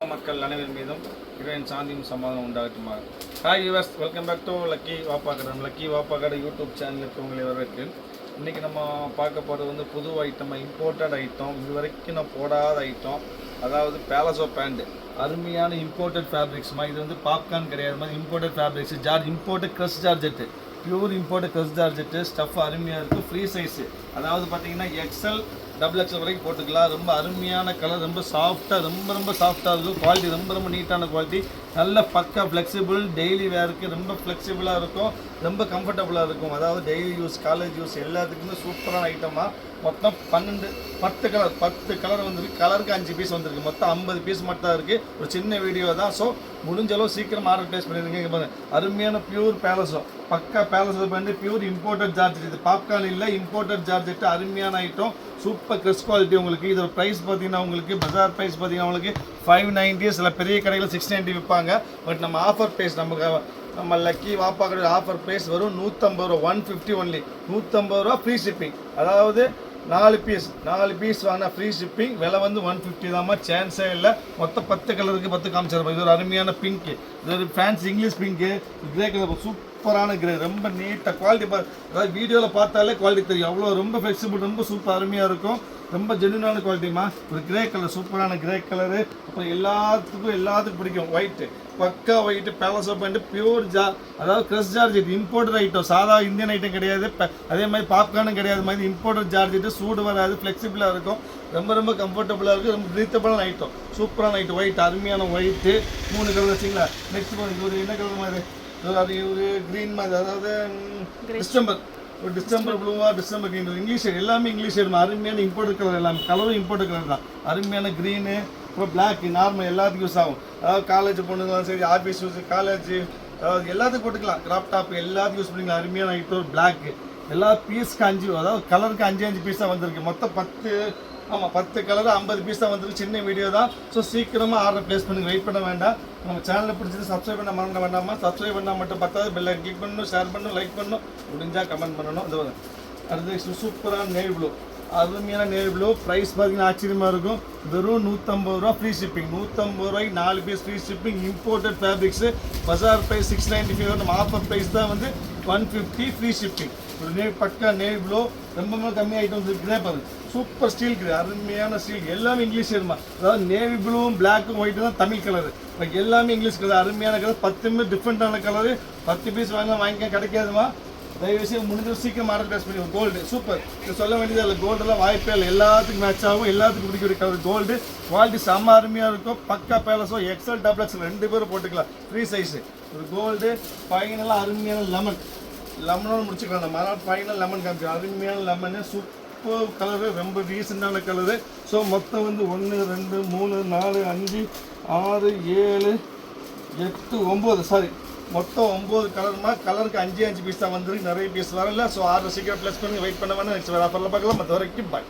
மக்கள் அனைவரும் மீதும் இறைவன் சாந்தியும் சமாதானம் உண்டாகட்டுமா. Hi viewers, welcome back to lucky வாப்பாக்கடை யூடியூப் சேனலுக்கு உங்களை வரவேற்கிறேன். இன்றைக்கி நம்ம பார்க்க போகிறது வந்து புது ஐட்டம், இம்போர்ட்டட் ஐட்டம், இது வரைக்கும் நான் போடாத ஐட்டம். அதாவது பேலஸோ பேண்ட், அருமையான இம்போர்ட்டட் ஃபேப்ரிக்ஸ்மா. இது வந்து பாப்கார்ன் கிடையாது மாதிரி imported fabrics, imported crush georgette, pure imported crush georgette. Stuff அருமையாக இருக்குது, ஃப்ரீ சைஸு. அதாவது பார்த்தீங்கன்னா எக்ஸ்எல் டபுள் எக்ஸ்எல் வரைக்கும் போட்டுக்கலாம். ரொம்ப அருமையான கலர், ரொம்ப சாஃப்டாக, ரொம்ப சாஃப்டாக இருக்கும். குவாலிட்டி ரொம்ப நீட்டான குவாலிட்டி, நல்ல பக்கா ஃப்ளெக்சிபிள், டெய்லி வேருக்கு ரொம்ப ஃப்ளெக்சிபிளாக இருக்கும், ரொம்ப கம்ஃபர்டபுளாக இருக்கும். அதாவது டெய்லி யூஸ், காலேஜ் யூஸ் எல்லாத்துக்குமே சூப்பரான ஐட்டமாக. மொத்தம் 10 கலர் வந்துருக்கு. கலருக்கு 5 பீஸ் வந்துருக்கு. மொத்தம் 50 பீஸ் மட்டும் தான் இருக்குது. ஒரு சின்ன வீடியோ தான். ஸோ முடிஞ்ச அளவு சீக்கிரம் ஆர்டர் ப்ளேஸ் பண்ணிடுங்க. இங்கே பாருங்க, அருமையான பியூர் பேலஸோ, பக்கா பேலஸோ பண்ணி பியூர் இம்போர்ட்டட் ஜார்ஜெட். இது பாப்கார்ன் இல்லை, இம்போர்ட்டட் ஜார்ஜெட். அருமையான ஐட்டம், சூப்பர் கிறிஸ் குவாலிட்டி. உங்களுக்கு இதோட ப்ரைஸ் பார்த்தீங்கன்னா, உங்களுக்கு பஜார் ப்ரைஸ் பார்த்தீங்கன்னா உங்களுக்கு 590, சில பெரிய கடையில் 690 விற்பாங்க. பட் நம்ம ஆஃபர் ப்ரைஸ், நம்ம லக்கி வாப்பாக்கடை ஆஃபர் ப்ரைஸ் வரும் 150 ரூபா, 150 ஒன்லி, 150 ரூபா ஃப்ரீ ஷிப்பிங். அதாவது 4 பீஸ் வாங்கினா ஃப்ரீ ஷிப்பிங். விலை வந்து 150 தாம்மா, சான்ஸே இல்லை. மொத்தம் 10 கலருக்கு 10 காமிச்சிருப்போம். இது ஒரு அருமையான பிங்க்கு, இது ஒரு fancy English pink, grey colour, சூப்பரான கிரே, ரொம்ப நீட்டாக குவாலிட்டி. அதாவது வீடியோவில் பார்த்தாலே குவாலிட்டி தெரியும். அவ்வளோ ரொம்ப ஃப்ளெக்சிபிள், ரொம்ப சூப்பர் அருமையாக இருக்கும். ரொம்ப ஜென்யூனான குவாலிட்டிமா. ஒரு கிரே கலர், சூப்பரான கிரே கலரு. அப்புறம் எல்லாத்துக்கும் பிடிக்கும் ஒயிட்டு, பக்கா ஒயிட்டு பேலஸோ பேண்ட், பியூர் அதாவது க்ரஷ் ஜார்ஜெட், இம்போர்ட்டட் ஐட்டம். சாதா இந்தியன் ஐட்டம் கிடையாது, அதே மாதிரி பாப்கார்னும் கிடையாது. மாதிரி இம்போர்ட்டட் ஜார்ஜெட்டு, சூடு வராது, ஃப்ளெக்சிபிளாக இருக்கும், ரொம்ப கம்ஃபர்டபுளாக இருக்குது, ரொம்ப ரீத்தபிளான ஐட்டம், சூப்பரான ஐட்டம். ஒயிட், அருமையான ஒயிட்டு, 3 கலர் வச்சிங்களா. நெக்ஸ்ட் பாருங்க, ஒரு என்ன கலர் மாதிரி, ஒரு க்ரீன் மாதிரி, அதாவது டிசம்பர் ப்ளூவா, டிசம்பர் க்ரீன், இங்கிலீஷ் ஷேட், எல்லாமே இங்கிலீஷ் ஷேட். அருமையான இம்போர்ட் கலர், எல்லாமே கலரும் இம்போர்ட் கலர் தான். அருமையான க்ரீனு, அப்புறம் பிளாக், நார்மல் எல்லாத்துக்கும் யூஸ் ஆகும். அதாவது காலேஜ் பொண்ணுங்களாம் சரி, ஆஃபீஸ் யூஸ், காலேஜ், அதாவது எல்லாத்துக்கும் போட்டுக்கலாம். கிராப் டாப் எல்லாத்துக்கும் யூஸ் பண்ணிக்கலாம். அருமையான ஐட்டம், பிளாக். எல்லா பீஸ்க்கு 5, அதாவது கலருக்கு 5 பீஸ் தான் வந்திருக்கு. மொத்தம் 10 கலர் 50 பீஸ் தான் வந்துருக்கு. சின்ன வீடியோ தான். ஸோ சீக்கிரமாக ஆர்டர் ப்ளேஸ் பண்ணுங்க, வெயிட் பண்ண வேண்டாம். நம்ம சேனலை பிடிச்சது சப்ஸ்கிரைப் பண்ண மறக்க வேண்டாமா. சப்ஸ்கிரைப் பண்ணால் மட்டும் பத்தாவது, பெல்லை கிளிக் பண்ணணும், ஷேர் பண்ணணும், லைக் பண்ணணும், முடிஞ்சால் கமெண்ட் பண்ணணும். இது அடுத்து சூப்பரான நேவி ப்ளூ, அருமையான நேவி ப்ளூ. ப்ரைஸ் பார்த்தீங்கன்னா ஆச்சரியமாக இருக்கும். வெறும் 150 ரூபா ஃப்ரீ ஷிப்பிங். 150 ரூபாய்க்கு 4 piece free shipping. Imported fabrics. பஜார் ப்ரைஸ் 695. நம்ம ஆஃபர் ப்ரைஸ் தான் வந்து 150 ஃப்ரீ ஷிப்பிங். ஒரு பக்கா நேவி ப்ளூ, ரொம்ப கம்மி ஐட்டம் கிரே பாருங்க, சூப்பர் ஸ்டீல் கிரே, அருமையான ஸ்டீல். எல்லாமே இங்கிலீஷ் இருமா. அதாவது நேவி ப்ளூவும் பிளாக்கும் ஒயிட்டு தான் தமிழ் கலரு. எல்லாமே இங்கிலீஷ் கலர், அருமையான கலர். 10 டிஃப்ரெண்ட்டான கலரு. 10 பீஸ் வாங்கிக்க கிடைக்காதுமா. தயவுசெய்து முடிஞ்ச சீக்கிரம் ஆர்டர் ப்ளேஸ் பண்ணி. கோல்டு சூப்பர், இது சொல்ல வேண்டியது இல்லை. கோல்டெல்லாம் வாய்ப்பே இல்லை, எல்லாத்துக்கும் மேட்ச் ஆகும், எல்லாத்துக்கும் பிடிக்கிற கலர் கோல்டு. குவாலிட்டி செம்ம அருமையாக இருக்கும். பக்கா பேலஸோ, எக்ஸ்எல் டபுள் எக்ஸ்எல் 2 பேரும் போட்டுக்கலாம், ஃப்ரீ சைஸு. ஒரு கோல்டு. ஃபைனலாக அருமையான லெமனோடு முடிச்சுக்கலாம். நம்ம அதனால் ஃபைனல் லெமன் காமிச்சோம். அருமையான லெமனு, சூப்பர் கலரு, ரொம்ப ரீசெண்டான கலரு. ஸோ மொத்தம் வந்து 1 2 3 4 5 6 7 8 9, சாரி, மொத்தம் 9 கலருமா. கலருக்கு 5 பீஸ் தான் வந்துருக்கு, நிறைய பீஸ் வரல. ஸோ ஆர்டர் சீக்கிரம் ப்ளஸ் பண்ணி வெயிட் பண்ண வேணாம். நெக்ஸ்ட் வேறு ஆஃபரில் பார்க்கலாம். மற்ற வரைக்கும் பாய்.